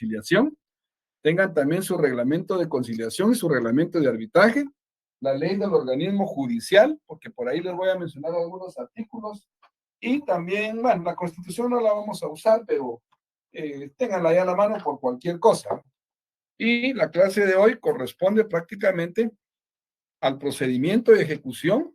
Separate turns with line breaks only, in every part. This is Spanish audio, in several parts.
conciliación, tengan también su reglamento de conciliación y su reglamento de arbitraje, la ley del organismo judicial, porque por ahí les voy a mencionar algunos artículos, y también, bueno, la Constitución no la vamos a usar, pero ténganla ya a la mano por cualquier cosa. Y la clase de hoy corresponde prácticamente al procedimiento de ejecución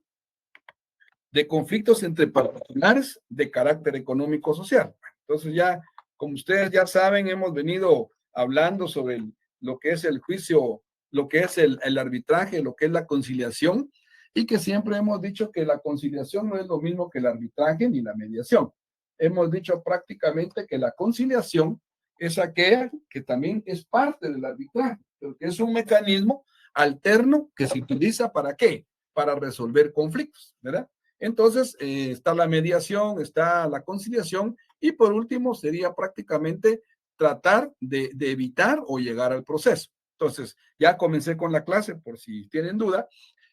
de conflictos entre particulares de carácter económico-social. Entonces ya, como ustedes ya saben, hemos venido hablando sobre lo que es el juicio, lo que es el arbitraje, lo que es la conciliación, y que siempre hemos dicho que la conciliación no es lo mismo que el arbitraje ni la mediación. Hemos dicho prácticamente que la conciliación es aquella que también es parte del arbitraje, porque es un mecanismo alterno que se utiliza ¿para qué? Para resolver conflictos, ¿verdad? Entonces, está la mediación, está la conciliación y por último sería prácticamente tratar de evitar o llegar al proceso. Entonces, ya comencé con la clase por si tienen duda.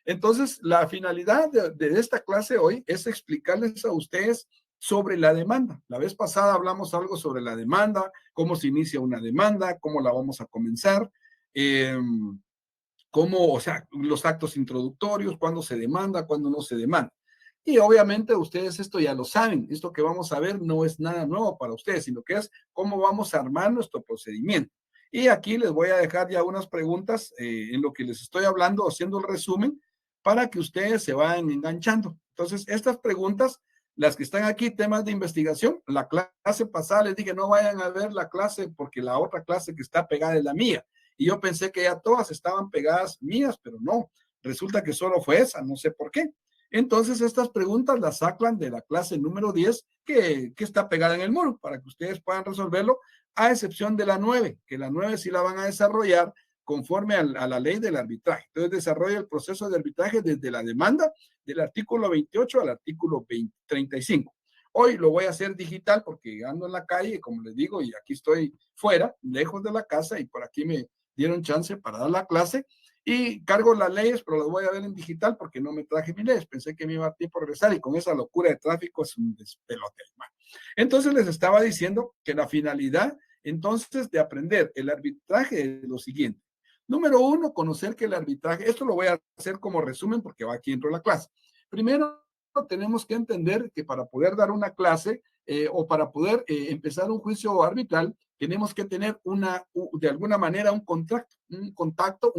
Entonces, la finalidad de esta clase hoy es explicarles a ustedes sobre la demanda. La vez pasada hablamos algo sobre la demanda, cómo se inicia una demanda, cómo la vamos a comenzar. Cómo, o sea, los actos introductorios, cuándo se demanda, cuándo no se demanda. Y obviamente ustedes esto ya lo saben, esto que vamos a ver no es nada nuevo para ustedes, sino que es cómo vamos a armar nuestro procedimiento. Y aquí les voy a dejar ya unas preguntas en lo que les estoy hablando, haciendo el resumen, para que ustedes se vayan enganchando. Entonces, estas preguntas, las que están aquí, temas de investigación, la clase pasada les dije no vayan a ver la clase porque la otra clase que está pegada es la mía. Y yo pensé que ya todas estaban pegadas mías, pero no, resulta que solo fue esa, no sé por qué. Entonces, estas preguntas las sacan de la clase número 10 que está pegada en el muro, para que ustedes puedan resolverlo, a excepción de la 9, que la 9 sí la van a desarrollar conforme a la ley del arbitraje. Entonces, desarrolla el proceso de arbitraje desde la demanda del artículo 28 al artículo 35. Hoy lo voy a hacer digital porque ando en la calle, como les digo, y aquí estoy fuera, lejos de la casa, y por aquí me dieron chance para dar la clase y cargo las leyes, pero las voy a ver en digital porque no me traje mis leyes. Pensé que me iba a tiempo regresar y con esa locura de tráfico es un despelote. Entonces les estaba diciendo que la finalidad entonces de aprender el arbitraje es lo siguiente. Número uno, conocer que el arbitraje, esto lo voy a hacer como resumen porque va aquí dentro de la clase. Primero, tenemos que entender que para poder dar una clase o para poder empezar un juicio arbitral, tenemos que tener de alguna manera un contrato,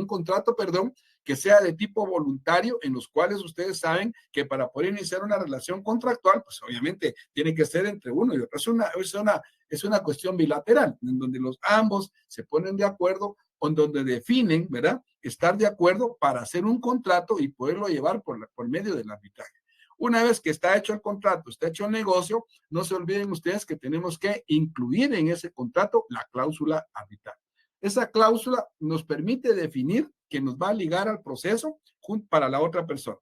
perdón, que sea de tipo voluntario, en los cuales ustedes saben que para poder iniciar una relación contractual, pues obviamente tiene que ser entre uno y otro. Es una cuestión bilateral, en donde los ambos se ponen de acuerdo, o en donde definen, ¿verdad? Estar de acuerdo para hacer un contrato y poderlo llevar por medio del arbitraje. Una vez que está hecho el contrato, está hecho el negocio, no se olviden ustedes que tenemos que incluir en ese contrato la cláusula arbitral. Esa cláusula nos permite definir que nos va a ligar al proceso para la otra persona.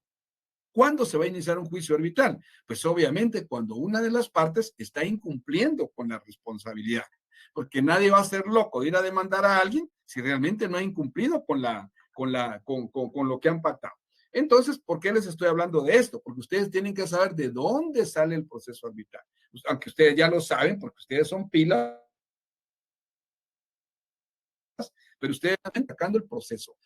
¿Cuándo se va a iniciar un juicio arbitral? Pues obviamente cuando una de las partes está incumpliendo con la responsabilidad, porque nadie va a ser loco de ir a demandar a alguien si realmente no ha incumplido con lo que han pactado. Entonces, ¿por qué les estoy hablando de esto? Porque ustedes tienen que saber de dónde sale el proceso arbitral. Aunque ustedes ya lo saben, porque ustedes son pilas, pero ustedes están atacando el proceso.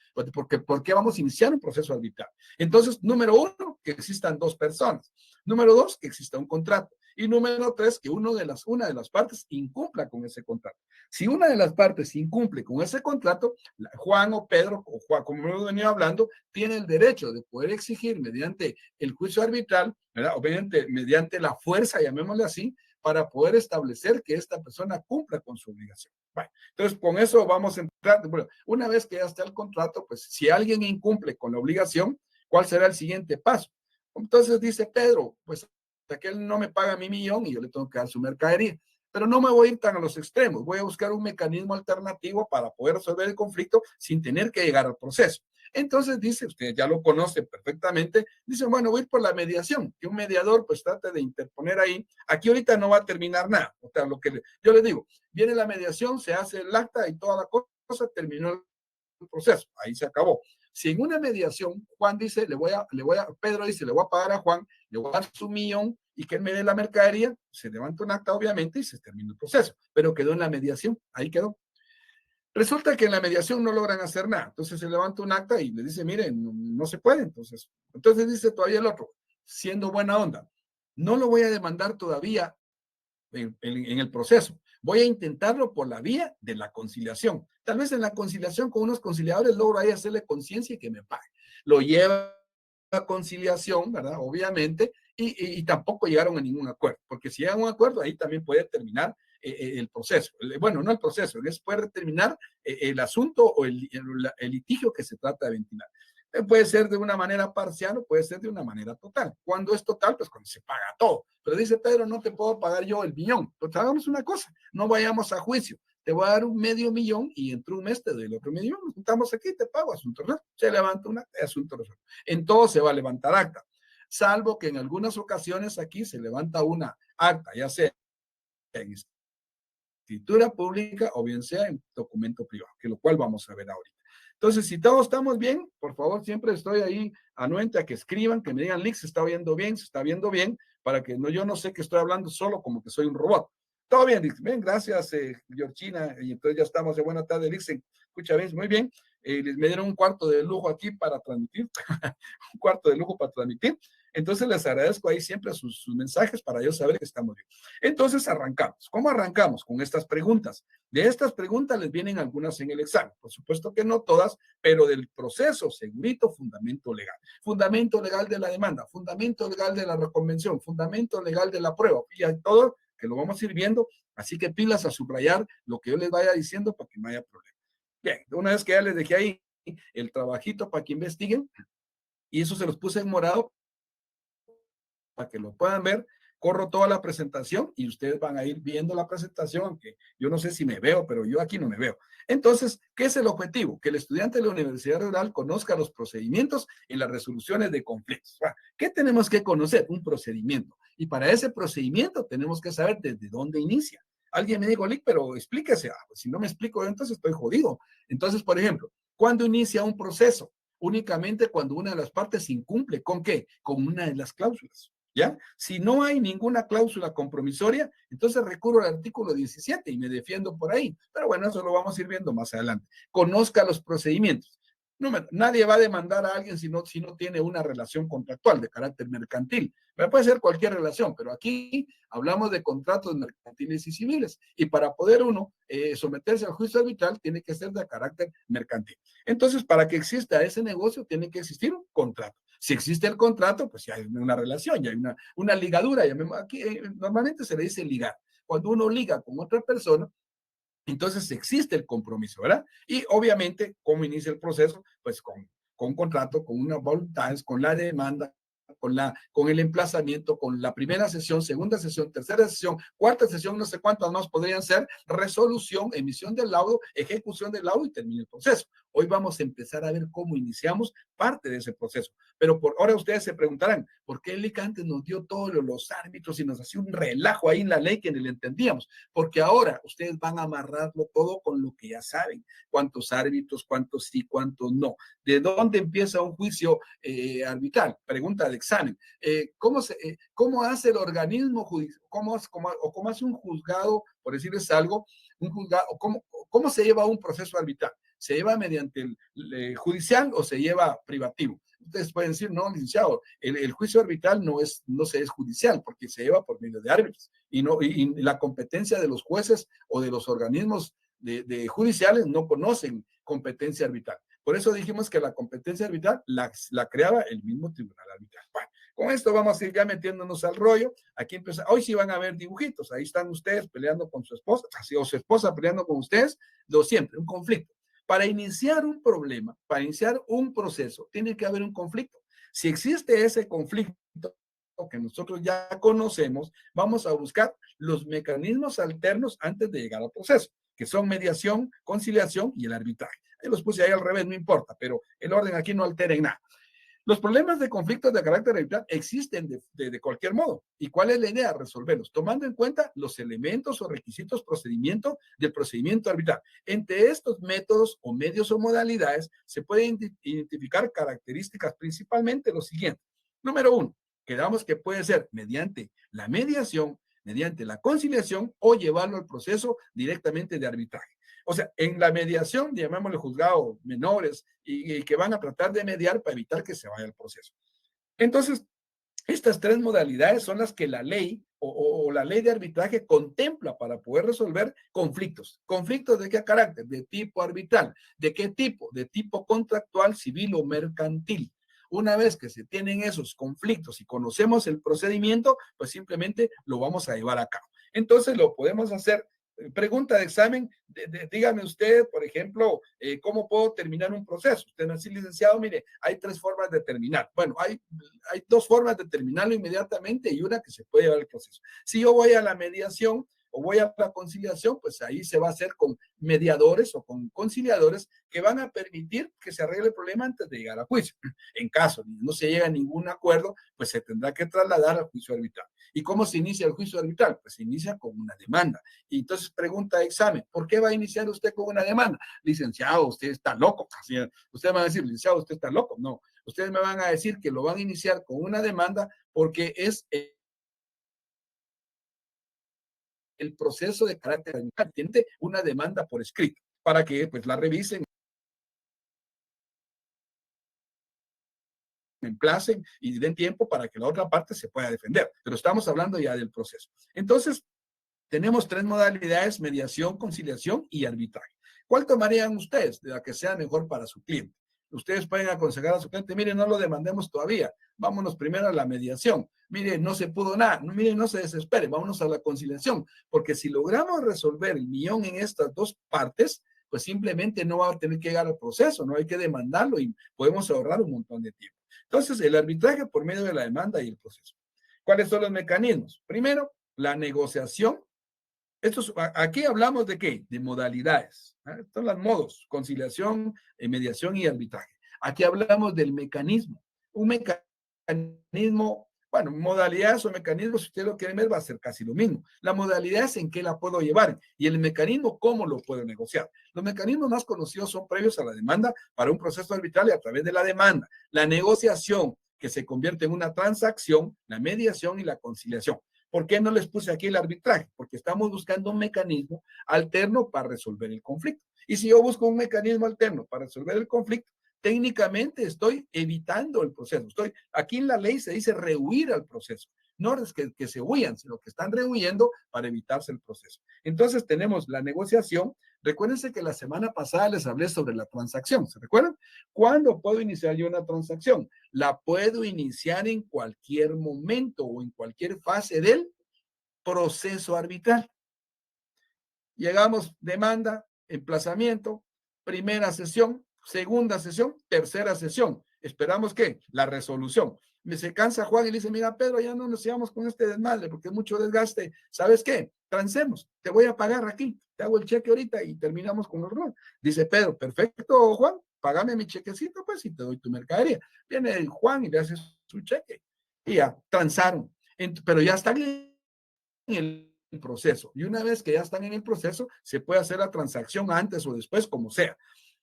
¿Por qué vamos a iniciar un proceso arbitral? Entonces, número uno, que existan dos personas. Número dos, que exista un contrato. Y número tres, que una de las partes incumpla con ese contrato. Si una de las partes incumple con ese contrato, Juan o Pedro, o Juan, como hemos venido hablando, tiene el derecho de poder exigir mediante el juicio arbitral, ¿verdad? Obviamente mediante la fuerza, llamémosle así, para poder establecer que esta persona cumpla con su obligación. Bueno, entonces con eso vamos a entrar. Bueno, una vez que ya está el contrato, pues si alguien incumple con la obligación, ¿cuál será el siguiente paso? Entonces dice Pedro, pues aquel no me paga mi millón y yo le tengo que dar su mercadería. Pero no me voy a ir tan a los extremos, voy a buscar un mecanismo alternativo para poder resolver el conflicto sin tener que llegar al proceso. Entonces dice, usted ya lo conoce perfectamente, dice, bueno, voy a ir por la mediación, que un mediador pues trate de interponer ahí. Aquí ahorita no va a terminar nada. O sea, lo que yo le digo, viene la mediación, se hace el acta y toda la cosa, terminó el proceso, ahí se acabó. Si en una mediación Juan dice, Pedro dice, le voy a pagar a Juan, le voy a dar su millón y que él me dé la mercadería, se levanta un acta obviamente y se termina el proceso, pero quedó en la mediación, ahí quedó. Resulta que en la mediación no logran hacer nada. Entonces se levanta un acta y le dice, miren, no se puede. Entonces dice todavía el otro, siendo buena onda, no lo voy a demandar todavía en el proceso. Voy a intentarlo por la vía de la conciliación. Tal vez en la conciliación con unos conciliadores logro ahí hacerle conciencia y que me pague. Lo lleva a conciliación, ¿verdad? Obviamente, y tampoco llegaron a ningún acuerdo, porque si llegan a un acuerdo, ahí también puede terminar el proceso. Bueno, no el proceso, es puede terminar el asunto o el litigio que se trata de ventilar. Puede ser de una manera parcial o puede ser de una manera total. Cuando es total, pues cuando se paga todo. Pero dice Pedro, no te puedo pagar yo el millón. Pues hagamos una cosa, no vayamos a juicio. Te voy a dar un medio millón y entre un mes te doy el otro medio millón. Nos juntamos aquí, te pago, asunto resuelto. Se levanta una, asunto resuelto. En todo se va a levantar acta, salvo que en algunas ocasiones aquí se levanta una acta, ya sea en escritura pública o bien sea en documento privado, que lo cual vamos a ver ahorita. Entonces, si todos estamos bien, por favor, siempre estoy ahí anuente a que escriban, que me digan, Lick, se está oyendo bien, se está viendo bien, para que no, yo no sé que estoy hablando solo como que soy un robot. Todo bien, Lick. Bien, gracias, Georgina. Y entonces ya estamos de buena tarde, Lick. Escucha bien, muy bien. Me dieron un cuarto de lujo aquí para transmitir, un cuarto de lujo para transmitir. Entonces les agradezco ahí siempre sus mensajes para yo saber que estamos bien. Entonces arrancamos. ¿Cómo arrancamos? Con estas preguntas. De estas preguntas les vienen algunas en el examen. Por supuesto que no todas, pero del proceso, segurito, fundamento legal. Fundamento legal de la demanda, fundamento legal de la reconvención, fundamento legal de la prueba. Y hay todo que lo vamos a ir viendo. Así que pilas a subrayar lo que yo les vaya diciendo para que no haya problema. Bien, una vez que ya les dejé ahí el trabajito para que investiguen, y eso se los puse en morado para que lo puedan ver. Corro toda la presentación y ustedes van a ir viendo la presentación, aunque yo no sé si me veo, pero yo aquí no me veo. Entonces, ¿qué es el objetivo? Que el estudiante de la Universidad Rural conozca los procedimientos y las resoluciones de conflictos. ¿Qué tenemos que conocer? Un procedimiento. Y para ese procedimiento tenemos que saber desde dónde inicia. Alguien me dijo, Lick, pero explíquese. Pues si no me explico, entonces estoy jodido. Entonces, por ejemplo, ¿cuándo inicia un proceso? Únicamente cuando una de las partes incumple. ¿Con qué? Con una de las cláusulas. ¿Ya? Si no hay ninguna cláusula compromisoria, entonces recurro al artículo 17 y me defiendo por ahí. Pero bueno, eso lo vamos a ir viendo más adelante. Conozca los procedimientos. No, nadie va a demandar a alguien si no tiene una relación contractual de carácter mercantil. Puede ser cualquier relación, pero aquí hablamos de contratos mercantiles y civiles. Y para poder uno someterse al juicio arbitral, tiene que ser de carácter mercantil. Entonces, para que exista ese negocio, tiene que existir un contrato. Si existe el contrato, pues ya hay una relación, ya hay una ligadura. Aquí normalmente se le dice ligar. Cuando uno liga con otra persona, entonces existe el compromiso, ¿verdad? Y obviamente, ¿cómo inicia el proceso? Pues con contrato, con unas voluntades, con la demanda, con el emplazamiento, con la primera sesión, segunda sesión, tercera sesión, cuarta sesión, no sé cuántas más podrían ser, resolución, emisión del laudo, ejecución del laudo y termina el proceso. Hoy vamos a empezar a ver cómo iniciamos parte de ese proceso. Pero por ahora ustedes se preguntarán, ¿por qué el ICA antes nos dio todos los árbitros y nos hacía un relajo ahí en la ley que ni le entendíamos? Porque ahora ustedes van a amarrarlo todo con lo que ya saben. ¿Cuántos árbitros, cuántos sí, cuántos no? ¿De dónde empieza un juicio arbitral? Pregunta de examen. ¿Cómo hace el organismo judicial? ¿Cómo hace un juzgado, por decirles algo, un juzgado, cómo se lleva un proceso arbitral? ¿Se lleva mediante el judicial o se lleva privativo? Ustedes pueden decir, no, licenciado, el juicio arbitral no se es judicial porque se lleva por medio de árbitros y la competencia de los jueces o de los organismos de judiciales no conocen competencia arbitral. Por eso dijimos que la competencia arbitral la creaba el mismo tribunal arbitral. Bueno, con esto vamos a ir ya metiéndonos al rollo. Aquí empieza, hoy sí van a ver dibujitos. Ahí están ustedes peleando con su esposa, o su esposa peleando con ustedes, lo siempre, un conflicto. Para iniciar un problema, para iniciar un proceso, tiene que haber un conflicto. Si existe ese conflicto que nosotros ya conocemos, vamos a buscar los mecanismos alternos antes de llegar al proceso, que son mediación, conciliación y el arbitraje. Ahí los puse ahí al revés, no importa, pero el orden aquí no altera en nada. Los problemas de conflictos de carácter arbitral existen de cualquier modo. ¿Y cuál es la idea? Resolverlos, tomando en cuenta los elementos o requisitos del procedimiento arbitral. Entre estos métodos o medios o modalidades se pueden identificar características principalmente los siguientes. Número uno, quedamos que puede ser mediante la mediación, mediante la conciliación o llevarlo al proceso directamente de arbitraje. O sea, en la mediación, llamémosle juzgado menores, y que van a tratar de mediar para evitar que se vaya el proceso. Entonces, estas tres modalidades son las que la ley o la ley de arbitraje contempla para poder resolver conflictos. ¿Conflictos de qué carácter? De tipo arbitral. ¿De qué tipo? De tipo contractual, civil o mercantil. Una vez que se tienen esos conflictos y conocemos el procedimiento, pues simplemente lo vamos a llevar a cabo. Entonces lo podemos hacer. Pregunta de examen, dígame usted, por ejemplo, ¿cómo puedo terminar un proceso? Usted me dice, licenciado, mire, hay tres formas de terminar. Bueno, hay dos formas de terminarlo inmediatamente y una que se puede llevar el proceso. Si yo voy a la mediación o voy a la conciliación, pues ahí se va a hacer con mediadores o con conciliadores que van a permitir que se arregle el problema antes de llegar a juicio. En caso de no se llega a ningún acuerdo, pues se tendrá que trasladar al juicio arbitral. ¿Y cómo se inicia el juicio arbitral? Pues se inicia con una demanda. Y entonces pregunta de examen, ¿por qué va a iniciar usted con una demanda? Licenciado, usted está loco. Usted me va a decir, licenciado, usted está loco. No, ustedes me van a decir que lo van a iniciar con una demanda porque es el proceso de carácter administrativo. Tiene una demanda por escrito para que pues la revisen, emplacen y den tiempo para que la otra parte se pueda defender. Pero estamos hablando ya del proceso. Entonces, tenemos tres modalidades: mediación, conciliación y arbitraje. ¿Cuál tomarían ustedes de la que sea mejor para su cliente? Ustedes pueden aconsejar a su cliente, mire, no lo demandemos todavía, vámonos primero a la mediación. Mire, no se pudo nada, mire, no se desespere, vámonos a la conciliación, porque si logramos resolver el millón en estas dos partes, pues simplemente no va a tener que llegar al proceso, no hay que demandarlo y podemos ahorrar un montón de tiempo. Entonces, el arbitraje por medio de la demanda y el proceso. ¿Cuáles son los mecanismos? Primero, la negociación. Aquí hablamos de qué? De modalidades. Estos son los modos: conciliación, mediación y arbitraje. Aquí hablamos del mecanismo. Un mecanismo, bueno, modalidades o mecanismos, si usted lo quiere ver, va a ser casi lo mismo. La modalidad es en qué la puedo llevar y el mecanismo, cómo lo puedo negociar. Los mecanismos más conocidos son previos a la demanda para un proceso arbitral y a través de la demanda. La negociación, que se convierte en una transacción, la mediación y la conciliación. ¿Por qué no les puse aquí el arbitraje? Porque estamos buscando un mecanismo alterno para resolver el conflicto. Y si yo busco un mecanismo alterno para resolver el conflicto, técnicamente estoy evitando el proceso. Aquí en la ley se dice rehuir al proceso. No es que se huyan, sino que están rehuyendo para evitarse el proceso. Entonces tenemos la negociación. Recuérdense que la semana pasada les hablé sobre la transacción. ¿Se recuerdan? ¿Cuándo puedo iniciar yo una transacción? La puedo iniciar en cualquier momento o en cualquier fase del proceso arbitral. Llegamos, demanda, emplazamiento, primera sesión, segunda sesión, tercera sesión. Esperamos que la resolución. Se cansa Juan y le dice, mira, Pedro, ya no nos sigamos con este desmadre porque es mucho desgaste. ¿Sabes qué? Transemos, te voy a pagar aquí, te hago el cheque ahorita y terminamos con los roles. Dice Pedro, perfecto, Juan, págame mi chequecito, pues, y te doy tu mercadería. Viene Juan y le hace su cheque. Y ya, transaron. Pero ya están en el proceso. Y una vez que ya están en el proceso, se puede hacer la transacción antes o después, como sea.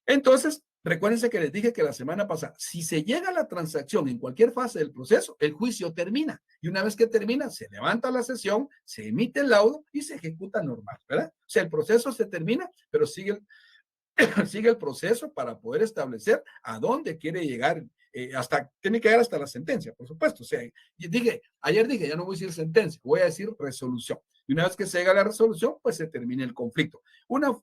Entonces, recuérdense que les dije que la semana pasada, si se llega a la transacción en cualquier fase del proceso, el juicio termina. Y una vez que termina, se levanta la sesión, se emite el laudo y se ejecuta normal, ¿verdad? O sea, el proceso se termina, pero sigue el proceso para poder establecer a dónde quiere llegar, tiene que llegar hasta la sentencia, por supuesto. O sea, ayer dije, ya no voy a decir sentencia, voy a decir resolución. Y una vez que se llega a la resolución, pues se termina el conflicto. Una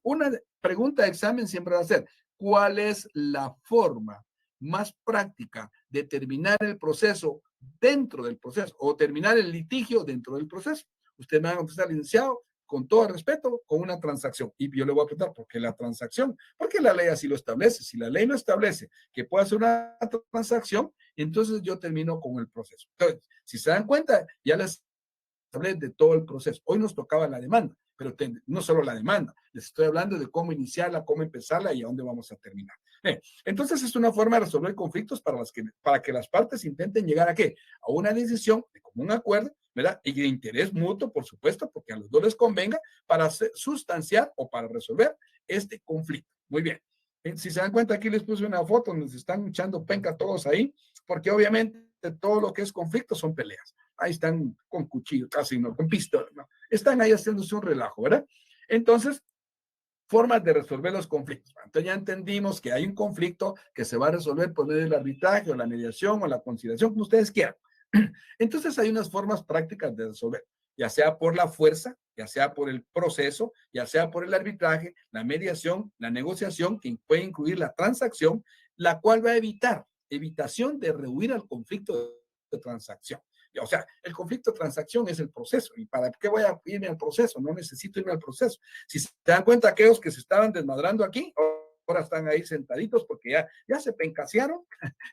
pregunta de examen siempre va a ser, ¿cuál es la forma más práctica de terminar el proceso dentro del proceso o terminar el litigio dentro del proceso? Usted me va a contestar, licenciado, con todo respeto, con una transacción. Y yo le voy a preguntar, ¿por qué la transacción? Porque la ley así lo establece. Si la ley no establece que pueda hacer una transacción, entonces yo termino con el proceso. Entonces, si se dan cuenta, ya les hablé de todo el proceso. Hoy nos tocaba la demanda, pero no solo la demanda, les estoy hablando de cómo iniciarla, cómo empezarla y a dónde vamos a terminar. Entonces es una forma de resolver conflictos para que las partes intenten llegar a qué? A una decisión de común acuerdo, ¿verdad? Y de interés mutuo, por supuesto, porque a los dos les convenga para sustanciar o para resolver este conflicto. Muy bien. Si se dan cuenta, aquí les puse una foto donde se están echando penca todos ahí, porque obviamente todo lo que es conflicto son peleas. Ahí están con cuchillo, casi no, con pistola, ¿no? Están ahí haciéndose un relajo, ¿verdad? Entonces, Formas de resolver los conflictos. Entonces ya entendimos que hay un conflicto que se va a resolver por medio del arbitraje o la mediación o la conciliación, como ustedes quieran. Entonces hay unas formas prácticas de resolver, ya sea por la fuerza, ya sea por el proceso, ya sea por el arbitraje, la mediación, la negociación, que puede incluir la transacción, la cual va a evitación de rehuir al conflicto de transacción. O sea, el conflicto de transacción es el proceso. ¿Y para qué voy a irme al proceso? No necesito irme al proceso. Si se dan cuenta, aquellos que se estaban desmadrando aquí, ahora están ahí sentaditos porque ya se pencasearon,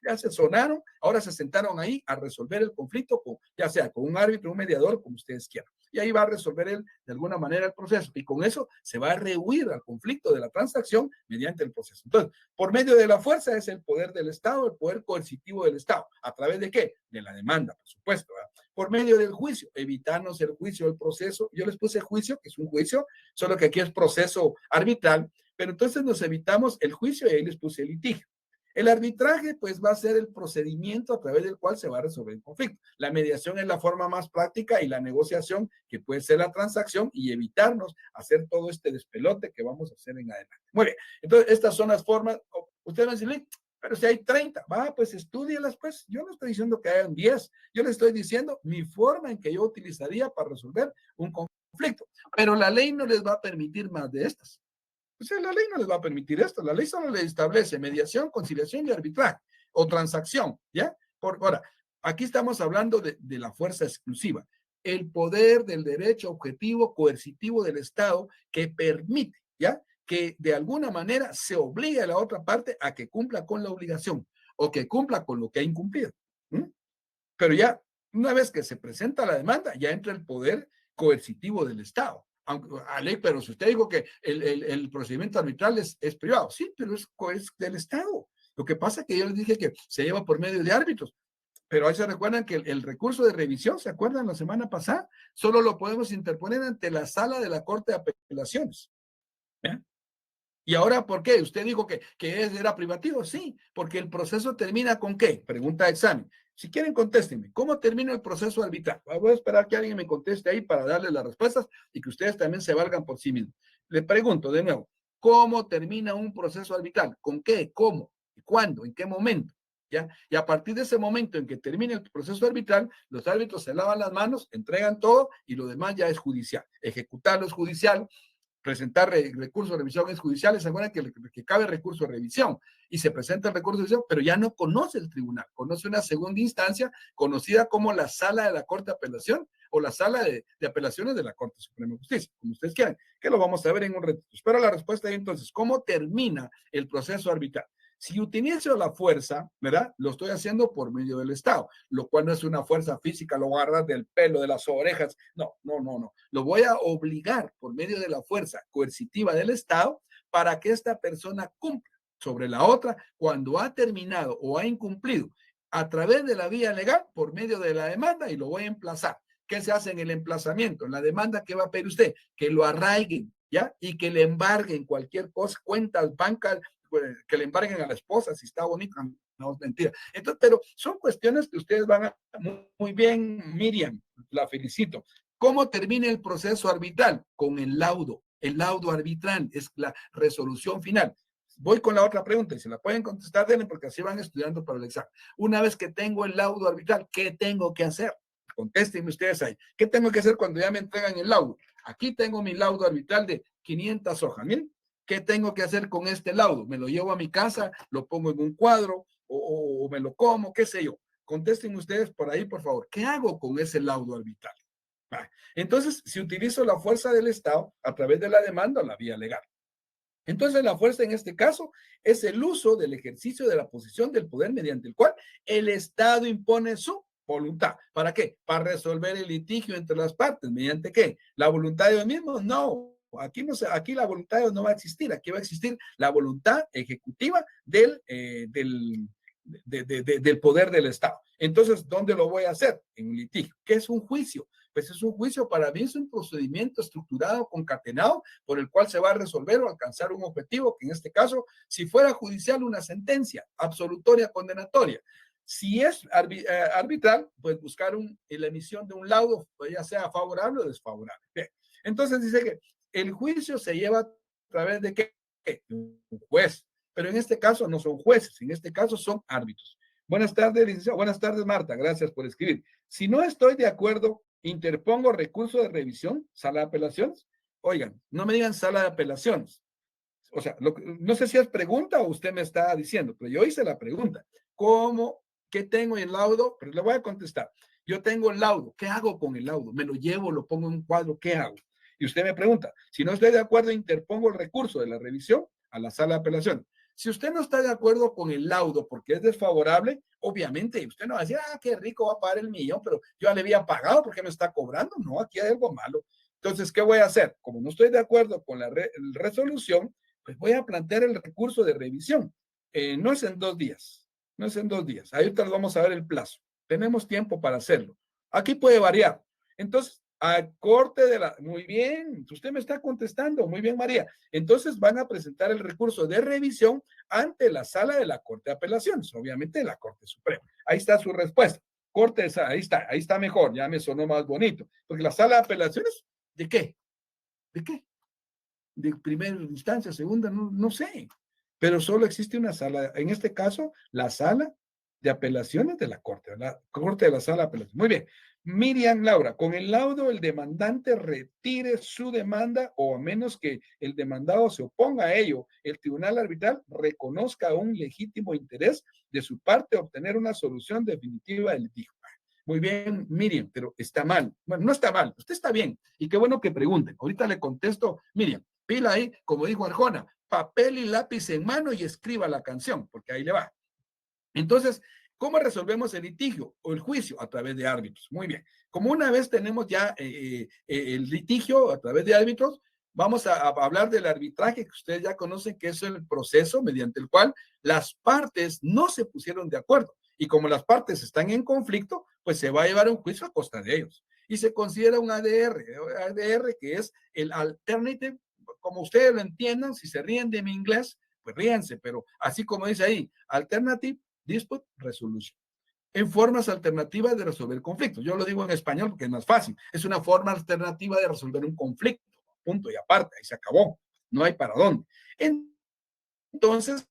ya se sonaron, ahora se sentaron ahí a resolver el conflicto, ya sea con un árbitro, un mediador, como ustedes quieran. Y ahí va a resolver él de alguna manera el proceso. Y con eso se va a rehuir al conflicto de la transacción mediante el proceso. Entonces, por medio de la fuerza es el poder del Estado, el poder coercitivo del Estado. ¿A través de qué? De la demanda, por supuesto. ¿Verdad? Por medio del juicio, evitarnos el juicio, el proceso. Yo les puse juicio, que es un juicio, solo que aquí es proceso arbitral, pero entonces nos evitamos el juicio y ahí les puse el litigio. El arbitraje, pues, va a ser el procedimiento a través del cual se va a resolver el conflicto. La mediación es la forma más práctica y la negociación, que puede ser la transacción, y evitarnos hacer todo este despelote que vamos a hacer en adelante. Muy bien, entonces estas son las formas. Ustedes van a decir, pero si hay 30, va, pues estúdielas, pues. Yo no estoy diciendo que hayan 10, yo le estoy diciendo mi forma en que yo utilizaría para resolver un conflicto. Pero la ley no les va a permitir más de estas. O sea, la ley no les va a permitir esto. La ley solo les establece mediación, conciliación y arbitraje o transacción, ¿ya? Ahora, aquí estamos hablando de la fuerza exclusiva, el poder del derecho objetivo coercitivo del Estado que permite, ¿ya? Que de alguna manera se obligue a la otra parte a que cumpla con la obligación o que cumpla con lo que ha incumplido. ¿Mm? Pero ya, una vez que se presenta la demanda, ya entra el poder coercitivo del Estado. Aunque, pero si usted dijo que el procedimiento arbitral es privado, sí, pero es del Estado. Lo que pasa es que yo les dije que se lleva por medio de árbitros, pero ahí se recuerdan que el recurso de revisión, ¿se acuerdan la semana pasada? Solo lo podemos interponer ante la sala de la Corte de Apelaciones. ¿Eh? ¿Y ahora por qué? Usted dijo que era privativo. Sí, porque el proceso termina con ¿qué? Pregunta de examen. Si quieren, contéstenme. ¿Cómo termina el proceso arbitral? Voy a esperar que alguien me conteste ahí para darle las respuestas y que ustedes también se valgan por sí mismos. Le pregunto de nuevo, ¿cómo termina un proceso arbitral? ¿Con qué? ¿Cómo? ¿Cuándo? ¿En qué momento? ¿Ya? Y a partir de ese momento en que termine el proceso arbitral, los árbitros se lavan las manos, entregan todo y lo demás ya es judicial. Ejecutarlo es judicial, presentar recurso de revisión es judicial, se acuerdan que cabe recurso de revisión y se presenta el recurso de revisión, pero ya no conoce el tribunal, conoce una segunda instancia conocida como la sala de la Corte de Apelación o la sala de apelaciones de la Corte Suprema de Justicia, como ustedes quieran, que lo vamos a ver en un ratito. Espero la respuesta ahí entonces. ¿Cómo termina el proceso arbitral? Si utilizo la fuerza, ¿verdad? Lo estoy haciendo por medio del Estado, lo cual no es una fuerza física, lo voy a agarrar del pelo, de las orejas. No, no, no, no. Lo voy a obligar por medio de la fuerza coercitiva del Estado para que esta persona cumpla sobre la otra cuando ha terminado o ha incumplido a través de la vía legal por medio de la demanda y lo voy a emplazar. ¿Qué se hace en el emplazamiento? En la demanda que va a pedir usted, que lo arraiguen, ¿ya? Y que le embarguen cualquier cosa, cuentas, bancas, que le embarguen a la esposa si está bonita, no es mentira. Entonces, pero son cuestiones que ustedes van a muy bien, Miriam, la felicito. ¿Cómo termina el proceso arbitral? Con el laudo arbitral es la resolución final. Voy con la otra pregunta y se la pueden contestar, denle, porque así van estudiando para el examen. Una vez que tengo el laudo arbitral, ¿qué tengo que hacer? Contéstenme ustedes ahí. ¿Qué tengo que hacer cuando ya me entregan el laudo? Aquí tengo mi laudo arbitral de 500 hojas. Miren, ¿qué tengo que hacer con este laudo? ¿Me lo llevo a mi casa, lo pongo en un cuadro o me lo como, qué sé yo? Contesten ustedes por ahí, por favor. ¿Qué hago con ese laudo arbitral? Entonces, si utilizo la fuerza del Estado a través de la demanda o la vía legal. Entonces, la fuerza en este caso es el uso del ejercicio de la posición del poder mediante el cual el Estado impone su voluntad. ¿Para qué? Para resolver el litigio entre las partes. ¿Mediante qué? ¿La voluntad de ellos mismos? No. Aquí, no aquí la voluntad de ellos no va a existir. Aquí va a existir la voluntad ejecutiva del poder del Estado. Entonces, ¿dónde lo voy a hacer? En un litigio. ¿Qué es un juicio? Pues es un juicio, para mí es un procedimiento estructurado, concatenado, por el cual se va a resolver o alcanzar un objetivo, que en este caso, si fuera judicial, una sentencia absolutoria, condenatoria. Si es arbitral, pues buscar la emisión de un laudo, pues ya sea favorable o desfavorable. Bien. Entonces dice que el juicio se lleva través de qué? Un juez. Pero en este caso no son jueces, en este caso son árbitros. Buenas tardes, licenciado. Buenas tardes, Marta. Gracias por escribir. Si no estoy de acuerdo, interpongo recurso de revisión, sala de apelaciones. Oigan, no me digan sala de apelaciones. O sea, no sé si es pregunta o usted me está diciendo, pero yo hice la pregunta. ¿Cómo? ¿Qué tengo en el laudo? Pero le voy a contestar. Yo tengo el laudo. ¿Qué hago con el laudo? ¿Me lo llevo, lo pongo en un cuadro? ¿Qué hago? Y usted me pregunta, si no estoy de acuerdo, interpongo el recurso de la revisión a la sala de apelación. Si usted no está de acuerdo con el laudo porque es desfavorable, obviamente usted no va a decir, ah, qué rico va a pagar el millón, pero yo ya le había pagado porque me está cobrando. No, aquí hay algo malo. Entonces, ¿qué voy a hacer? Como no estoy de acuerdo con la resolución, pues voy a plantear el recurso de revisión. No es en 2 días, no es en 2 días. Ahorita vamos a ver el plazo. Tenemos tiempo para hacerlo. Aquí puede variar. Entonces, a corte de la... Muy bien, usted me está contestando. Muy bien, María. Entonces van a presentar el recurso de revisión ante la sala de la Corte de Apelaciones, obviamente de la Corte Suprema. Ahí está su respuesta. Corte de sala, ahí está mejor, ya me sonó más bonito. Porque la sala de apelaciones, ¿de qué? ¿De qué? De primera instancia, segunda, no, no sé, pero solo existe una sala, en este caso, la sala de apelaciones de la Corte de la Sala de Apelaciones. Muy bien. Miriam Laura, con el laudo el demandante retire su demanda o a menos que el demandado se oponga a ello, el tribunal arbitral reconozca un legítimo interés de su parte a obtener una solución definitiva del litigio. Muy bien, Miriam, pero está mal. Bueno, no está mal, usted está bien. Y qué bueno que pregunten. Ahorita le contesto, Miriam, pila ahí, como dijo Arjona, papel y lápiz en mano y escriba la canción, porque ahí le va. Entonces, ¿cómo resolvemos el litigio o el juicio? A través de árbitros. Muy bien. Como una vez tenemos ya el litigio a través de árbitros, vamos a hablar del arbitraje que ustedes ya conocen, que es el proceso mediante el cual las partes no se pusieron de acuerdo. Y como las partes están en conflicto, pues se va a llevar un juicio a costa de ellos. Y se considera un ADR que es el Alternative, como ustedes lo entiendan, si se ríen de mi inglés, pues ríense, pero así como dice ahí, Alternative Dispute Resolution. En formas alternativas de resolver conflictos. Yo lo digo en español porque es más fácil. Es una forma alternativa de resolver un conflicto. Punto y aparte. Ahí se acabó. No hay para dónde. Entonces,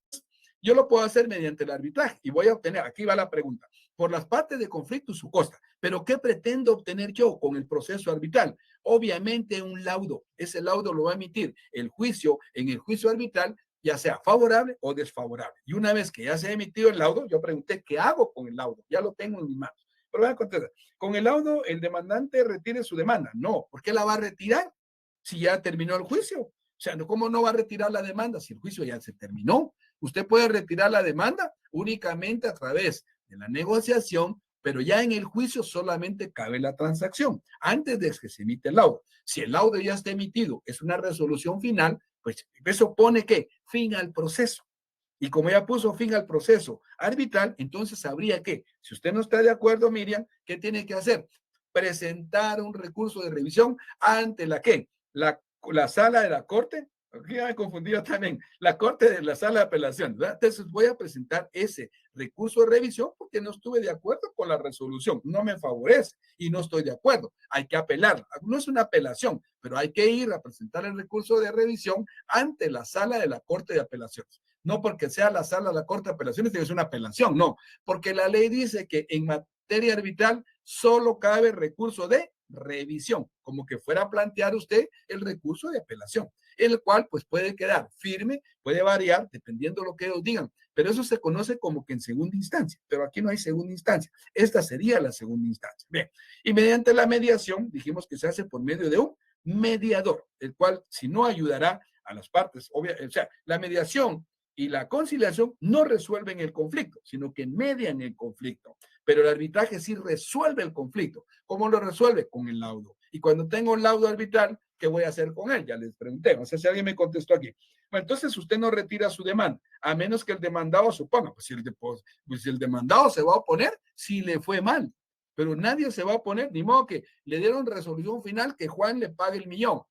yo lo puedo hacer mediante el arbitraje y voy a obtener, aquí va la pregunta, por las partes de conflicto su costa. Pero ¿qué pretendo obtener yo con el proceso arbitral? Obviamente un laudo. Ese laudo lo va a emitir el juicio en el juicio arbitral, ya sea favorable o desfavorable. Y una vez que ya se ha emitido el laudo, yo pregunté, ¿qué hago con el laudo? Ya lo tengo en mis manos. Pero voy a contestar, ¿con el laudo el demandante retire su demanda? No, ¿por qué la va a retirar si ya terminó el juicio? O sea, ¿cómo no va a retirar la demanda si el juicio ya se terminó? Usted puede retirar la demanda únicamente a través de la negociación, pero ya en el juicio solamente cabe la transacción antes de que se emite el laudo. Si el laudo ya está emitido, es una resolución final, pues eso pone que fin al proceso. Y como ya puso fin al proceso arbitral, entonces habría que, si usted no está de acuerdo, Miriam, ¿qué tiene que hacer? Presentar un recurso de revisión ante la que la sala de la corte, aquí ya me confundí también, la corte de la sala de apelación, ¿verdad? Entonces voy a presentar ese recurso de revisión porque no estuve de acuerdo con la resolución, no me favorece y no estoy de acuerdo, hay que apelar, no es una apelación, pero hay que ir a presentar el recurso de revisión ante la sala de la corte de apelaciones. No porque sea la sala de la corte de apelaciones, tiene que ser una apelación, no, porque la ley dice que en materia arbitral solo cabe recurso de revisión, como que fuera a plantear usted el recurso de apelación, el cual pues puede quedar firme, puede variar dependiendo de lo que ellos digan, pero eso se conoce como que en segunda instancia, pero aquí no hay segunda instancia, esta sería la segunda instancia. Bien, y mediante la mediación, dijimos que se hace por medio de un mediador, el cual si no ayudará a las partes, o sea, la mediación y la conciliación no resuelven el conflicto, sino que median el conflicto. Pero el arbitraje sí resuelve el conflicto. ¿Cómo lo resuelve? Con el laudo. Y cuando tengo un laudo arbitral, ¿qué voy a hacer con él? Ya les pregunté, no sé si alguien me contestó aquí. Bueno, entonces usted no retira su demanda, a menos que el demandado suponga, pues si el demandado se va a oponer, si le fue mal. Pero nadie se va a oponer, ni modo que le dieron resolución final que Juan le pague el millón.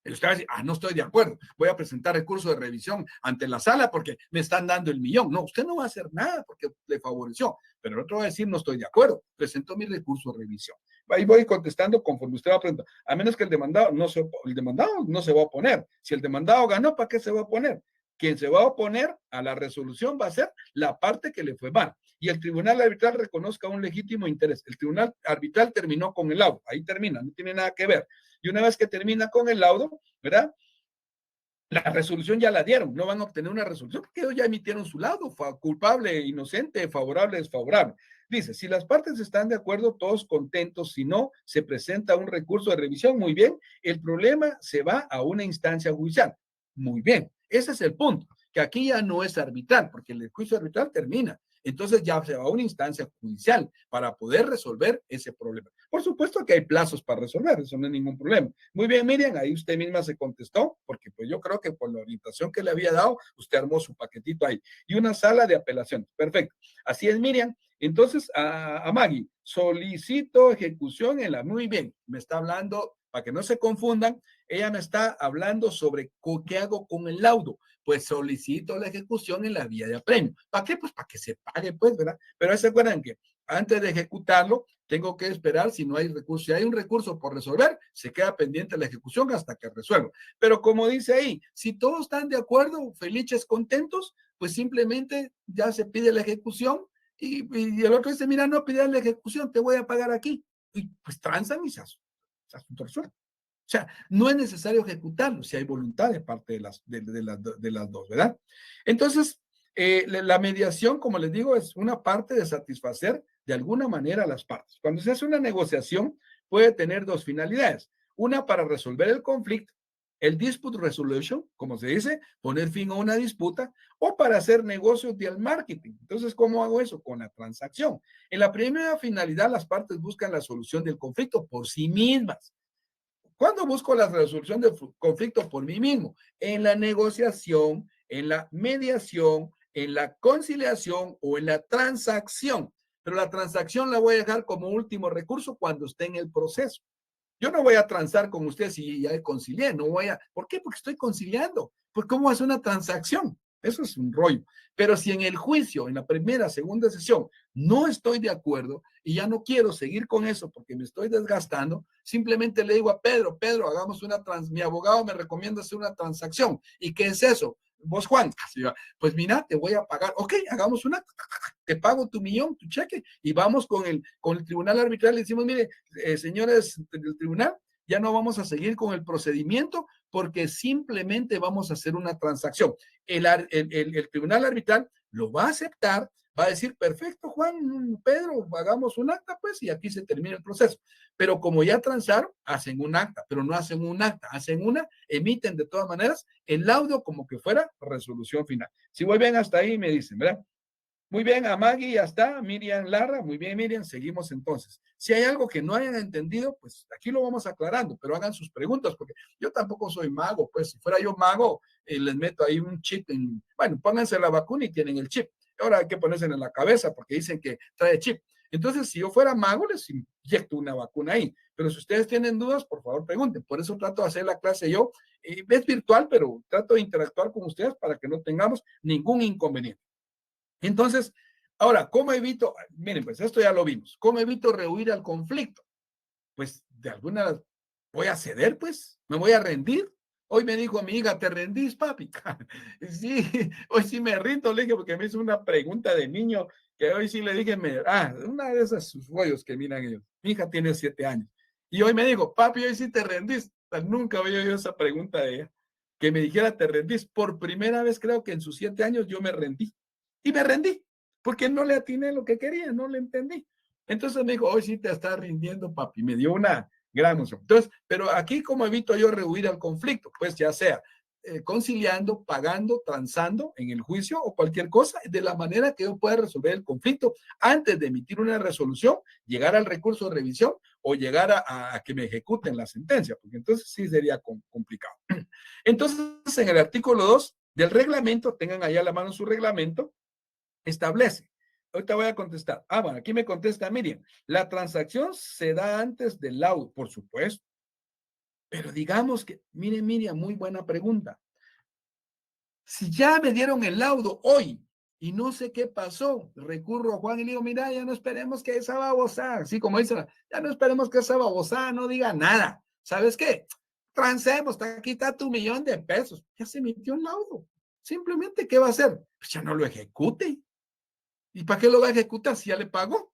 Y usted va a decir, no estoy de acuerdo, voy a presentar recurso de revisión ante la sala porque me están dando el millón. No, usted no va a hacer nada porque le favoreció, pero el otro va a decir, no estoy de acuerdo, presento mi recurso de revisión. Ahí voy contestando conforme usted va preguntando, a menos que el demandado no se va a oponer. Si el demandado ganó, ¿para qué se va a oponer? Quien se va a oponer a la resolución va a ser la parte que le fue mal. Y el tribunal arbitral reconozca un legítimo interés. El tribunal arbitral terminó con el laudo, ahí termina, no tiene nada que ver. Y una vez que termina con el laudo, ¿verdad? La resolución ya la dieron, no van a obtener una resolución porque ellos ya emitieron su laudo, culpable, inocente, favorable, desfavorable. Dice, si las partes están de acuerdo, todos contentos, si no, se presenta un recurso de revisión, muy bien, el problema se va a una instancia judicial. Muy bien, ese es el punto, que aquí ya no es arbitral, porque el juicio arbitral termina. Entonces ya se va a una instancia judicial para poder resolver ese problema. Por supuesto que hay plazos para resolver, eso no es ningún problema. Muy bien, Miriam, ahí usted misma se contestó, porque pues yo creo que por la orientación que le había dado, usted armó su paquetito ahí. Y una sala de apelación. Perfecto. Así es, Miriam. Entonces, a Maggie, solicito ejecución en la... Muy bien, me está hablando, para que no se confundan, ella me está hablando sobre qué hago con el laudo. Pues solicito la ejecución en la vía de apremio. ¿Para qué? Pues para que se pague, pues, ¿verdad? Pero se acuerdan que antes de ejecutarlo, tengo que esperar si no hay recurso. Si hay un recurso por resolver, se queda pendiente la ejecución hasta que resuelva. Pero como dice ahí, si todos están de acuerdo, felices, contentos, pues simplemente ya se pide la ejecución y el otro dice, mira, no pidas la ejecución, te voy a pagar aquí. Y pues transan y se asunto resuelto. O sea, no es necesario ejecutarlo si hay voluntad de parte de las dos, ¿verdad? Entonces, la mediación, como les digo, es una parte de satisfacer de alguna manera a las partes. Cuando se hace una negociación, puede tener dos finalidades. Una para resolver el conflicto, el dispute resolution, como se dice, poner fin a una disputa, o para hacer negocios de marketing. Entonces, ¿cómo hago eso? Con la transacción. En la primera finalidad, las partes buscan la solución del conflicto por sí mismas. ¿Cuándo busco la resolución del conflicto por mí mismo? En la negociación, en la mediación, en la conciliación o en la transacción. Pero la transacción la voy a dejar como último recurso cuando esté en el proceso. Yo no voy a transar con usted si ya concilié, no voy a. ¿Por qué? Porque estoy conciliando. Pues, ¿cómo hace una transacción? Eso es un rollo. Pero si en el juicio, en la primera, segunda sesión, no estoy de acuerdo y ya no quiero seguir con eso porque me estoy desgastando, simplemente le digo a Pedro, hagamos mi abogado me recomienda hacer una transacción. ¿Y qué es eso? Vos, Juan, pues mira, te voy a pagar. Ok, hagamos una, te pago tu millón, tu cheque, y vamos con el tribunal arbitral. Le decimos, mire, señores del tribunal, ya no vamos a seguir con el procedimiento porque simplemente vamos a hacer una transacción. El tribunal arbitral lo va a aceptar, va a decir, perfecto, Juan, Pedro, hagamos un acta, pues, y aquí se termina el proceso. Pero como ya transaron, hacen un acta, pero no hacen un acta, hacen una, emiten de todas maneras el laudo como que fuera resolución final. Si voy bien hasta ahí, me dicen, ¿verdad? Muy bien, a Maggie ya está, Miriam Larra, muy bien, Miriam, seguimos entonces. Si hay algo que no hayan entendido, pues aquí lo vamos aclarando, pero hagan sus preguntas, porque yo tampoco soy mago, pues si fuera yo mago, les meto ahí un chip, bueno, pónganse la vacuna y tienen el chip. Ahora hay que ponerse en la cabeza porque dicen que trae chip. Entonces, si yo fuera mago, les inyecto una vacuna ahí. Pero si ustedes tienen dudas, por favor pregunten. Por eso trato de hacer la clase yo. Es virtual, pero trato de interactuar con ustedes para que no tengamos ningún inconveniente. Entonces, ahora, ¿cómo evito? Miren, pues esto ya lo vimos. ¿Cómo evito rehuir al conflicto? Pues de alguna voy a ceder, pues, me voy a rendir. Hoy me dijo mi hija, ¿te rendís, papi? Sí, hoy sí me rindo, le dije, porque me hizo una pregunta de niño que hoy sí le dije, una de esas sus rollos que miran ellos. Mi hija tiene 7 años. Y hoy me dijo, papi, hoy sí te rendís. Nunca había oído esa pregunta de ella. Que me dijera, ¿te rendís? Por primera vez creo que en sus 7 años yo me rendí. Y me rendí, porque no le atiné lo que quería, no le entendí. Entonces me dijo, hoy sí te estás rindiendo, papi. Me dio una gran emoción. Entonces, pero aquí, ¿cómo evito yo rehuir al conflicto? Pues ya sea conciliando, pagando, transando en el juicio o cualquier cosa, de la manera que yo pueda resolver el conflicto antes de emitir una resolución, llegar al recurso de revisión o llegar a que me ejecuten la sentencia, porque entonces sí sería complicado. Entonces, en el artículo 2 del reglamento, tengan allá a la mano su reglamento, establece. Ahorita voy a contestar. Bueno, aquí me contesta Miriam. La transacción se da antes del laudo, por supuesto. Pero digamos que, mire, Miriam, muy buena pregunta. Si ya me dieron el laudo hoy y no sé qué pasó, recurro a Juan y le digo, mira, ya no esperemos que esa babosa, así como dicen, ya no esperemos que esa babosa no diga nada. ¿Sabes qué? Transemos, aquí está tu $1,000,000. Ya se emitió el laudo. Simplemente, ¿qué va a hacer? Pues ya no lo ejecute. ¿Y para qué lo va a ejecutar si ya le pagó?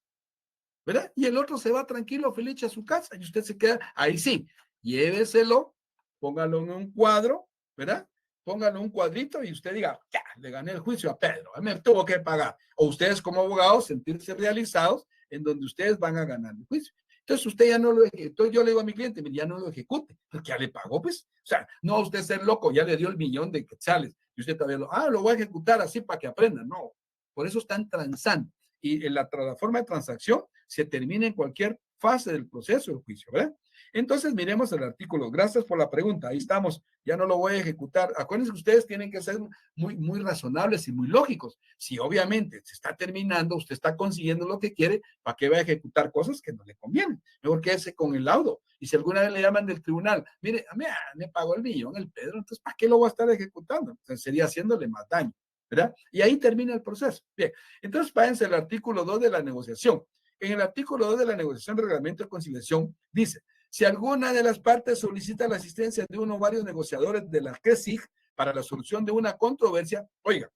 ¿Verdad? Y el otro se va tranquilo, feliz a su casa y usted se queda, ahí sí, lléveselo, póngalo en un cuadro, ¿verdad? Póngalo en un cuadrito y usted diga, ya, le gané el juicio a Pedro, me tuvo que pagar. O ustedes como abogados sentirse realizados en donde ustedes van a ganar el juicio. Entonces usted ya no lo ejecute. Entonces yo le digo a mi cliente, ya no lo ejecute, porque ya le pagó, pues. O sea, no usted ser loco, ya le dio el $1,000,000 y usted todavía lo voy a ejecutar así para que aprendan. No, por eso están transando. Y en la forma de transacción se termina en cualquier fase del proceso del juicio, ¿verdad? Entonces, miremos el artículo. Gracias por la pregunta. Ahí estamos. Ya no lo voy a ejecutar. Acuérdense que ustedes tienen que ser muy razonables y muy lógicos. Si obviamente se está terminando, usted está consiguiendo lo que quiere, ¿para qué va a ejecutar cosas que no le convienen? Mejor quédese con el laudo. Y si alguna vez le llaman del tribunal, mire, a mí me pagó el millón el Pedro, entonces ¿para qué lo voy a estar ejecutando? Entonces, sería haciéndole más daño, ¿verdad? Y ahí termina el proceso. Bien, entonces váyanse al artículo 2 de la negociación. En el artículo 2 de la negociación de reglamento de conciliación dice, si alguna de las partes solicita la asistencia de uno o varios negociadores de la CRESIG para la solución de una controversia, oiga,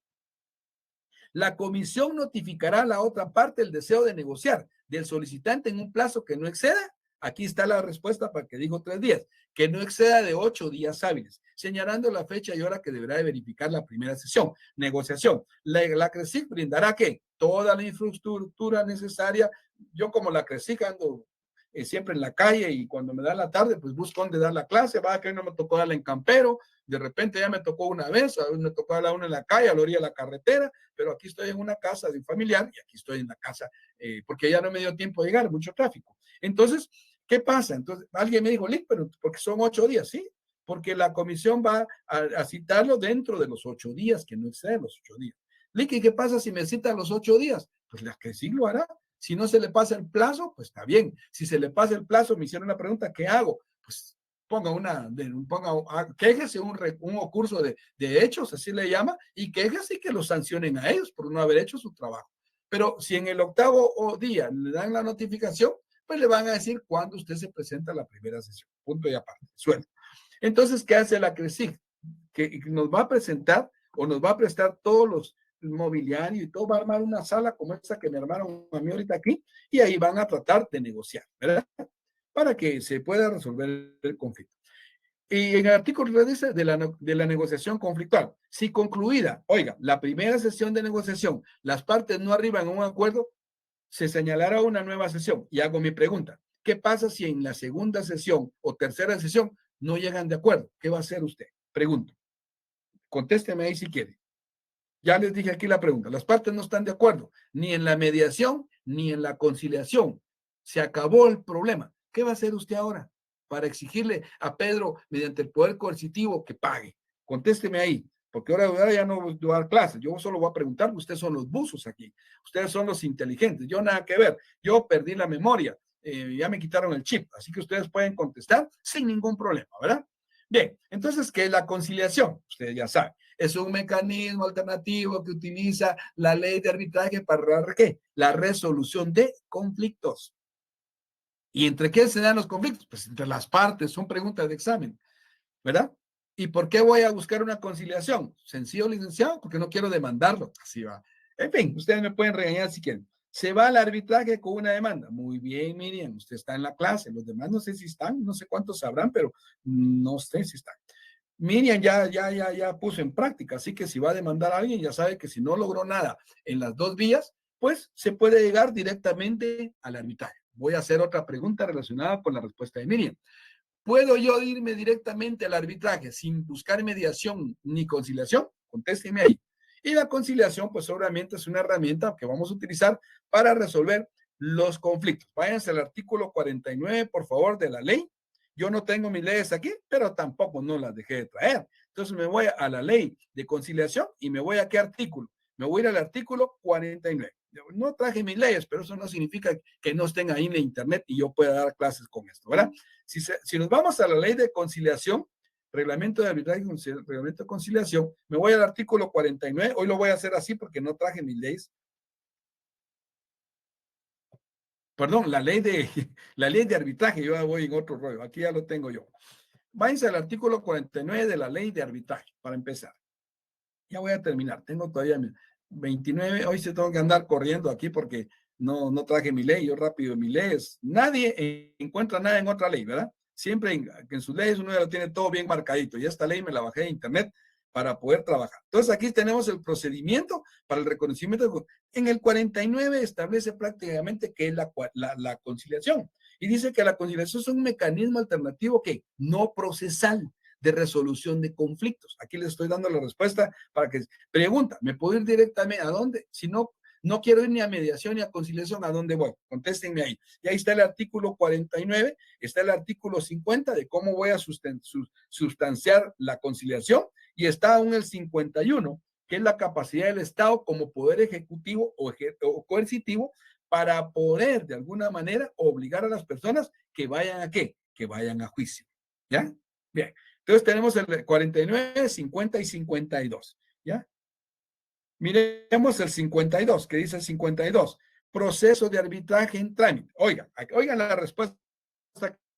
la comisión notificará a la otra parte el deseo de negociar del solicitante en un plazo que no exceda, aquí está la respuesta para que dijo 3 días, que no exceda de 8 días hábiles, señalando la fecha y hora que deberá de verificar la primera sesión. Negociación. La CRESIG brindará ¿qué? Toda la infraestructura necesaria. Yo como la CRESIG ando siempre en la calle y cuando me da la tarde, pues busco dónde dar la clase, va que hoy no me tocó darla en Campero, de repente ya me tocó una vez, a veces me tocó darla una en la calle, a la orilla de la carretera, pero aquí estoy en una casa de un familiar y aquí estoy en la casa porque ya no me dio tiempo de llegar, mucho tráfico. Entonces, ¿qué pasa? Entonces, alguien me dijo, Lick, pero porque son 8 días, ¿sí? Porque la comisión va a citarlo dentro de los 8 días, que no excede los 8 días. Lick, ¿y qué pasa si me citan los 8 días? Pues la que sí lo hará. Si no se le pasa el plazo, pues está bien. Si se le pasa el plazo, me hicieron una pregunta, ¿qué hago? Pues quéjese un curso de hechos, así le llama, y quéjese y que los sancionen a ellos por no haber hecho su trabajo. Pero si en el 8º día le dan la notificación, pues le van a decir cuándo usted se presenta a la primera sesión. Punto y aparte, suelto. Entonces, ¿qué hace la CRESIG? Que nos va a presentar o nos va a prestar todos los mobiliario y todo, va a armar una sala como esa que me armaron a mí ahorita aquí, y ahí van a tratar de negociar, ¿verdad? Para que se pueda resolver el conflicto. Y en el artículo 3 dice de la negociación conflictual, si concluida, oiga, la primera sesión de negociación, las partes no arriban a un acuerdo, se señalará una nueva sesión. Y hago mi pregunta, ¿qué pasa si en la segunda sesión o tercera sesión no llegan de acuerdo? ¿Qué va a hacer usted? Pregunto. Contésteme ahí si quiere. Ya les dije aquí la pregunta. Las partes no están de acuerdo, ni en la mediación, ni en la conciliación. Se acabó el problema. ¿Qué va a hacer usted ahora para exigirle a Pedro, mediante el poder coercitivo, que pague? Contésteme ahí, porque ahora ya no voy a dar clases. Yo solo voy a preguntar, ustedes son los buzos aquí. Ustedes son los inteligentes. Yo nada que ver. Yo perdí la memoria. Ya me quitaron el chip. Así que ustedes pueden contestar sin ningún problema, ¿verdad? Bien, entonces, ¿qué es la conciliación? Ustedes ya saben. Es un mecanismo alternativo que utiliza la ley de arbitraje para ¿qué? La resolución de conflictos. ¿Y entre qué se dan los conflictos? Pues entre las partes, son preguntas de examen, ¿verdad? ¿Y por qué voy a buscar una conciliación? Sencillo, licenciado, porque no quiero demandarlo. Así va. En fin, ustedes me pueden regañar si quieren. Se va al arbitraje con una demanda. Muy bien, Miriam, usted está en la clase. Los demás no sé si están, no sé cuántos sabrán, pero no sé si están. Miriam ya puso en práctica, así que si va a demandar a alguien, ya sabe que si no logró nada en las 2 vías, pues se puede llegar directamente al arbitraje. Voy a hacer otra pregunta relacionada con la respuesta de Miriam. ¿Puedo yo irme directamente al arbitraje sin buscar mediación ni conciliación? Contésteme ahí. Y la conciliación, pues obviamente es una herramienta que vamos a utilizar para resolver los conflictos. Váyanse al artículo 49, por favor, de la ley. Yo no tengo mis leyes aquí, pero tampoco no las dejé de traer. Entonces me voy a la ley de conciliación y me voy a qué artículo. Me voy a ir al artículo 49. No traje mis leyes, pero eso no significa que no estén ahí en internet y yo pueda dar clases con esto, ¿verdad? Si nos vamos a la ley de conciliación, reglamento de arbitraje y reglamento de conciliación, me voy al artículo 49, hoy lo voy a hacer así porque no traje mis leyes. Perdón, la ley de arbitraje, yo ya voy en otro rollo, aquí ya lo tengo yo. Váyanse al artículo 49 de la ley de arbitraje, para empezar. Ya voy a terminar, tengo todavía 29, hoy se tengo que andar corriendo aquí porque no traje mi ley, yo rápido mi ley es, nadie encuentra nada en otra ley, ¿verdad? Siempre en sus leyes uno ya lo tiene todo bien marcadito y esta ley me la bajé de internet para poder trabajar. Entonces aquí tenemos el procedimiento para el reconocimiento. En el 49 establece prácticamente que es la conciliación y dice que la conciliación es un mecanismo alternativo que no procesal de resolución de conflictos. Aquí les estoy dando la respuesta para que pregunta, ¿me puedo ir directamente a dónde? Si no quiero ir ni a mediación ni a conciliación, ¿a dónde voy? Contéstenme ahí. Y ahí está el artículo 49, está el artículo 50 de cómo voy a sustanciar la conciliación y está aún el 51, que es la capacidad del Estado como poder ejecutivo o coercitivo para poder de alguna manera obligar a las personas que vayan a qué? Que vayan a juicio. ¿Ya? Bien. Entonces tenemos el 49, 50 y 52. ¿Ya? Miremos el 52, que dice el 52. Proceso de arbitraje en trámite. Oigan la respuesta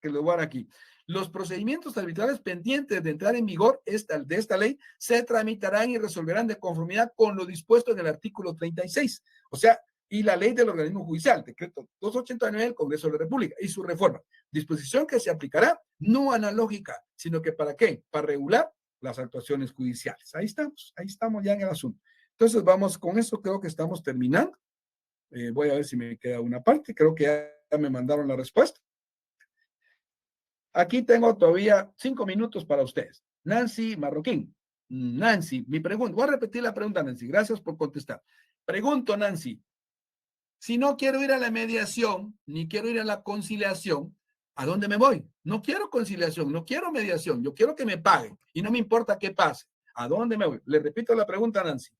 que les voy a dar aquí. Los procedimientos arbitrales pendientes de entrar en vigor de esta ley se tramitarán y resolverán de conformidad con lo dispuesto en el artículo 36. O sea, y la ley del organismo judicial, decreto 289 del Congreso de la República y su reforma. Disposición que se aplicará no analógica, sino que ¿para qué? Para regular las actuaciones judiciales. Ahí estamos ya en el asunto. Entonces vamos con eso, creo que estamos terminando. Voy a ver si me queda una parte, creo que ya me mandaron la respuesta. Aquí tengo todavía 5 minutos para ustedes. Nancy Marroquín. Nancy, mi pregunta, voy a repetir la pregunta, Nancy, gracias por contestar. Pregunto, Nancy, si no quiero ir a la mediación, ni quiero ir a la conciliación, ¿a dónde me voy? No quiero conciliación, no quiero mediación, yo quiero que me paguen y no me importa qué pase. ¿A dónde me voy? Le repito la pregunta, Nancy.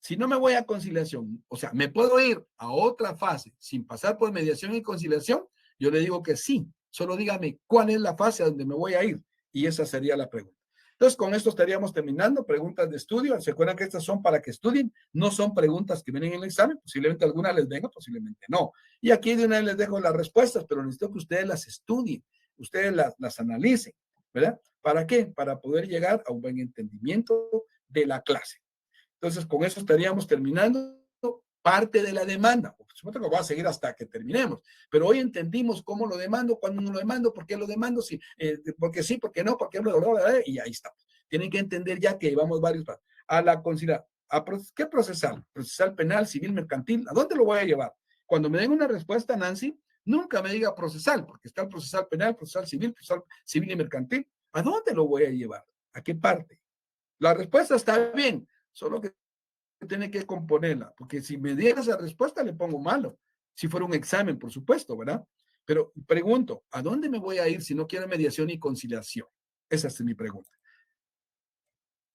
Si no me voy a conciliación, o sea, ¿me puedo ir a otra fase sin pasar por mediación y conciliación? Yo le digo que sí, solo dígame cuál es la fase a donde me voy a ir y esa sería la pregunta. Entonces, con esto estaríamos terminando. Preguntas de estudio. ¿Se acuerdan que estas son para que estudien? No son preguntas que vienen en el examen. Posiblemente alguna les venga, posiblemente no. Y aquí de una vez les dejo las respuestas, pero necesito que ustedes las estudien, ustedes las analicen, ¿verdad? ¿Para qué? Para poder llegar a un buen entendimiento de la clase. Entonces, con eso estaríamos terminando parte de la demanda. Por supuesto que va a seguir hasta que terminemos, pero hoy entendimos cómo lo demando, cuándo no lo demando, por qué lo demando, si, porque sí, porque no, porque no, y ahí estamos. Tienen que entender ya que llevamos varios pasos. A la conciliación, ¿qué procesal? Procesal penal, civil, mercantil, ¿a dónde lo voy a llevar? Cuando me den una respuesta, Nancy, nunca me diga procesal, porque está el procesal penal, procesal civil y mercantil. ¿A dónde lo voy a llevar? ¿A qué parte? La respuesta está bien, solo que tiene que componerla, porque si me diera esa respuesta le pongo malo, si fuera un examen, por supuesto, ¿verdad? Pero pregunto, ¿a dónde me voy a ir si no quiero mediación y conciliación? Esa es mi pregunta.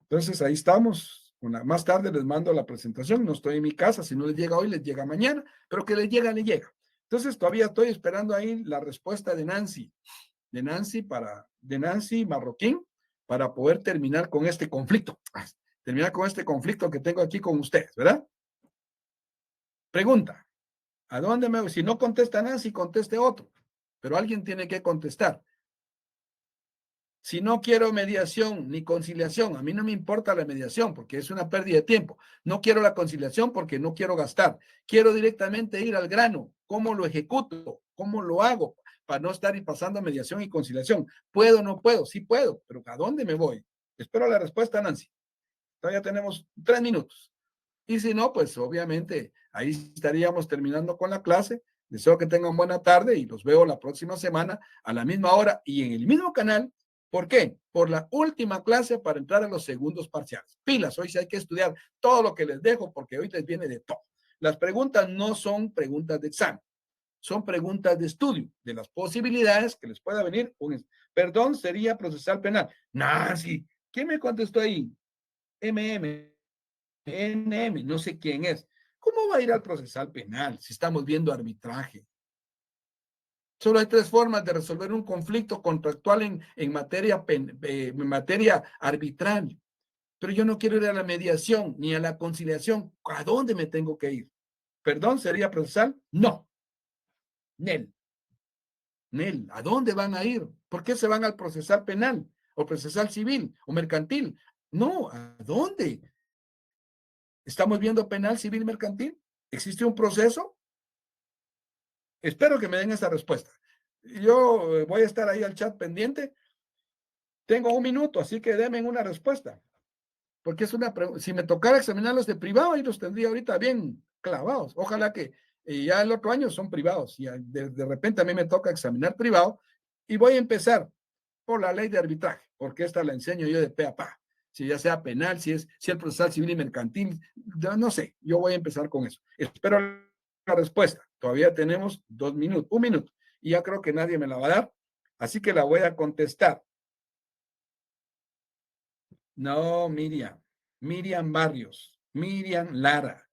Entonces ahí estamos. Más tarde les mando la presentación, no estoy en mi casa, si no les llega hoy, les llega mañana, pero que les llega, les llega. Entonces todavía estoy esperando ahí la respuesta de Nancy Marroquín, para poder terminar con este conflicto. Terminar con este conflicto que tengo aquí con ustedes, ¿verdad? Pregunta, ¿a dónde me voy? Si no contesta Nancy, conteste otro, pero alguien tiene que contestar. Si no quiero mediación ni conciliación, a mí no me importa la mediación porque es una pérdida de tiempo. No quiero la conciliación porque no quiero gastar. Quiero directamente ir al grano. ¿Cómo lo ejecuto? ¿Cómo lo hago? Para no estar pasando mediación y conciliación. ¿Puedo o no puedo? Sí puedo, pero ¿a dónde me voy? Espero la respuesta, Nancy. Todavía tenemos 3 minutos. Y si no, pues obviamente ahí estaríamos terminando con la clase. Deseo que tengan buena tarde y los veo la próxima semana a la misma hora y en el mismo canal. ¿Por qué? Por la última clase para entrar a los segundos parciales. Pilas, hoy sí hay que estudiar todo lo que les dejo porque hoy les viene de todo. Las preguntas no son preguntas de examen, son preguntas de estudio de las posibilidades que les pueda venir. Perdón, sería procesal penal. Nancy, ¿quién me contestó ahí? MM. NM, no sé quién es. ¿Cómo va a ir al procesal penal si estamos viendo arbitraje? Solo hay tres formas de resolver un conflicto contractual en materia arbitral. Pero yo no quiero ir a la mediación ni a la conciliación. ¿A dónde me tengo que ir? ¿Perdón? ¿Sería procesal? No. Nel. Nel. ¿A dónde van a ir? ¿Por qué se van al procesal penal? ¿O procesal civil? ¿O mercantil? No. ¿A dónde? ¿Estamos viendo penal, civil, mercantil? ¿Existe un proceso? Espero que me den esa respuesta. Yo voy a estar ahí al chat pendiente. Tengo un minuto, así que denme una respuesta. Porque es una pregunta. Si me tocara examinarlos de privado, ahí los tendría ahorita bien clavados. Ojalá que ya el otro año son privados. Y de repente a mí me toca examinar privado y voy a empezar por la ley de arbitraje, porque esta la enseño yo de pe a pa. Si ya sea penal, si el procesal civil y mercantil, no sé, yo voy a empezar con eso. Espero la respuesta. Todavía tenemos 2 minutos, 1 minuto, y ya creo que nadie me la va a dar, así que la voy a contestar. No, Miriam Barrios, Miriam Lara.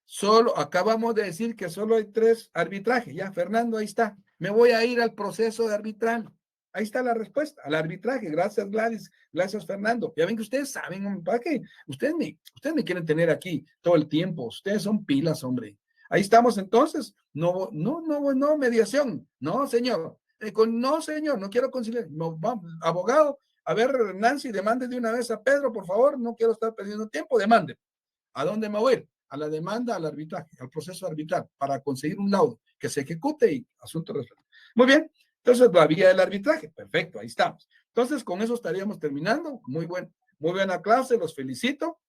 Solo, acabamos de decir que solo hay 3 arbitrajes. Ya, Fernando, ahí está. Me voy a ir al proceso de arbitral. Ahí está la respuesta, al arbitraje. Gracias, Gladys. Gracias, Fernando. Ya ven que ustedes saben, ¿para qué? Ustedes me quieren tener aquí todo el tiempo. Ustedes son pilas, hombre. Ahí estamos entonces. No, no, no, no, mediación. No, señor. No, señor, no quiero conciliar. No, vamos, abogado, a ver, Nancy, demande de una vez a Pedro, por favor. No quiero estar perdiendo tiempo. Demande. ¿A dónde me voy a ir? A la demanda, al arbitraje, al proceso arbitral, para conseguir un laudo que se ejecute y asunto resuelto. Muy bien, entonces la vía del arbitraje, perfecto, ahí estamos. Entonces, con eso estaríamos terminando. Muy buena clase, los felicito,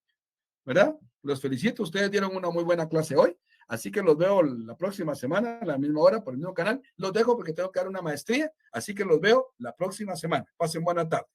¿verdad? Los felicito, ustedes dieron una muy buena clase hoy, así que los veo la próxima semana, a la misma hora, por el mismo canal. Los dejo porque tengo que dar una maestría, así que los veo la próxima semana. Pasen buena tarde.